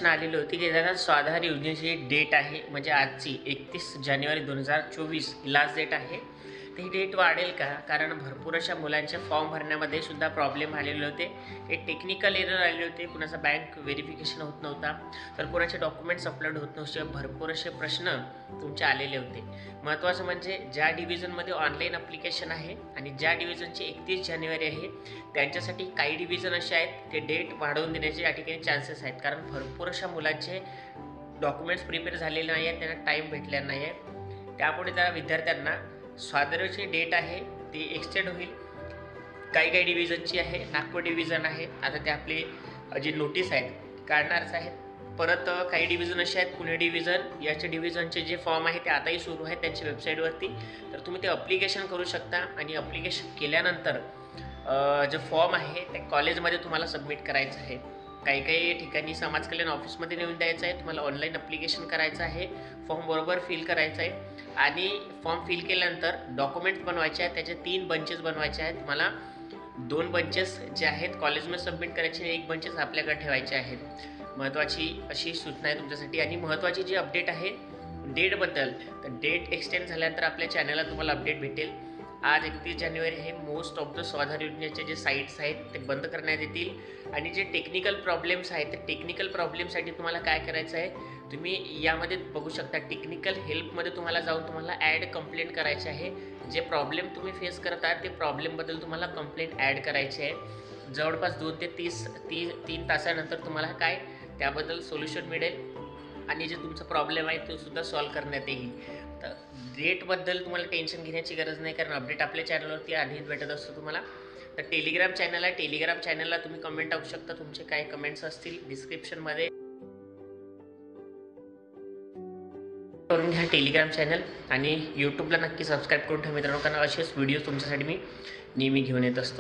आलेली होती की त्याचा स्वाधार योजनेची डेट आहे म्हणजे आजची 31 जानेवारी 2024 लास्ट डेट आहे. तर ही डेट वाढेल का? कारण भरपूर अशा मुलांचे फॉर्म भरण्यामध्ये सुद्धा प्रॉब्लेम आलेले होते. हे टेक्निकल एरर आलेले होते. कुणाचा बँक व्हेरिफिकेशन होत नव्हता, तर कुणाचे डॉक्युमेंट्स अपलोड होत नव्हते. भरपूर असे प्रश्न तुमचे आलेले होते. महत्त्वाचं म्हणजे ज्या डिव्हिजनमध्ये ऑनलाईन अप्लिकेशन आहे आणि ज्या डिव्हिजनची 31 जानेवारी आहे त्यांच्यासाठी काही डिव्हिजन असे आहेत ते डेट वाढवून देण्याचे या ठिकाणी चान्सेस आहेत. कारण भरपूर अशा मुलांचे डॉक्युमेंट्स प्रिपेअर झालेले नाही आहेत, त्यांना टाईम भेटलेला नाही आहे. त्यापुढे त्या विद्यार्थ्यांना स्वाधारची डेट आहे ती एक्सटेंड होईल. काही डिव्हिजनची आहे, नागपूर डिव्हिजन आहे, आता ते आपले जे नोटीस आहेत काढणारच आहेत. परत काही डिव्हिजन असे आहेत, पुणे डिव्हिजन, याचे डिव्हिजनचे जे फॉर्म आहे ते आताही सुरू आहेत त्यांच्या वेबसाईटवरती. तर तुम्ही ते अप्लिकेशन करू शकता आणि अप्लिकेशन केल्यानंतर जो फॉर्म आहे ते कॉलेजमध्ये तुम्हाला सबमिट करायचं आहे. काही ठिकाणी समाज कल्याण ऑफिसमध्ये नेऊन द्यायचं आहे. तुम्हाला ऑनलाईन अप्लिकेशन करायचं आहे, फॉर्म बरोबर फिल करायचं आहे आणि फॉर्म फिल केल्यानंतर डॉक्युमेंट्स बनवायचे आहेत. त्याचे 3 बंचेस बनवायचे आहेत. तुम्हाला 2 बंचेस जे आहेत कॉलेजमध्ये सबमिट करायचे आणि 1 बंचेस आपल्याकडे ठेवायचे आहेत. महत्त्वाची अशी सूचना आहे तुमच्यासाठी. आणि महत्त्वाची जी अपडेट आहे डेटबद्दल, तर डेट एक्सटेंड झाल्यानंतर आपल्या चॅनलला तुम्हाला अपडेट भेटेल. आज 31 जानेवारी हे मोस्ट ऑफ द स्वाधार योजनेचे जे साईट्स आहेत ते बंद करण्यात येतील आणि जे टेक्निकल प्रॉब्लेम्स आहेत ते टेक्निकल प्रॉब्लेमसाठी तुम्हाला काय करायचं आहे, तुम्ही यामध्ये बघू शकता. टेक्निकल हेल्पमध्ये तुम्हाला जाऊन तुम्हाला ॲड कंप्लेंट करायची आहे. जे प्रॉब्लेम तुम्ही फेस करत आहात ते प्रॉब्लेमबद्दल तुम्हाला कंप्लेंट ॲड करायची आहे. जवळपास 2 ते 3 तासानंतर तुम्हाला काय त्याबद्दल सोल्युशन मिळेल आणि जे तुमचा प्रॉब्लेम आहे तो सुद्धा सॉल्व्ह करण्यात येईल. तर डेटबद्दल तुम्हाला टेन्शन घेण्याची गरज नाही, कारण अपडेट आपल्या चॅनलवरती आधीच भेटत असतो तुम्हाला. तर टेलिग्राम चॅनलला तुम्ही कमेंट टाकू शकता. तुमचे काय कमेंट्स असतील डिस्क्रिप्शनमध्ये करून घ्या टेलिग्राम चॅनल. आणि यूट्यूबला नक्की सबस्क्राईब करून ठेवा मित्रांनो, कारण असेच व्हिडिओ तुमच्यासाठी मी नेहमी घेऊन येत असतो.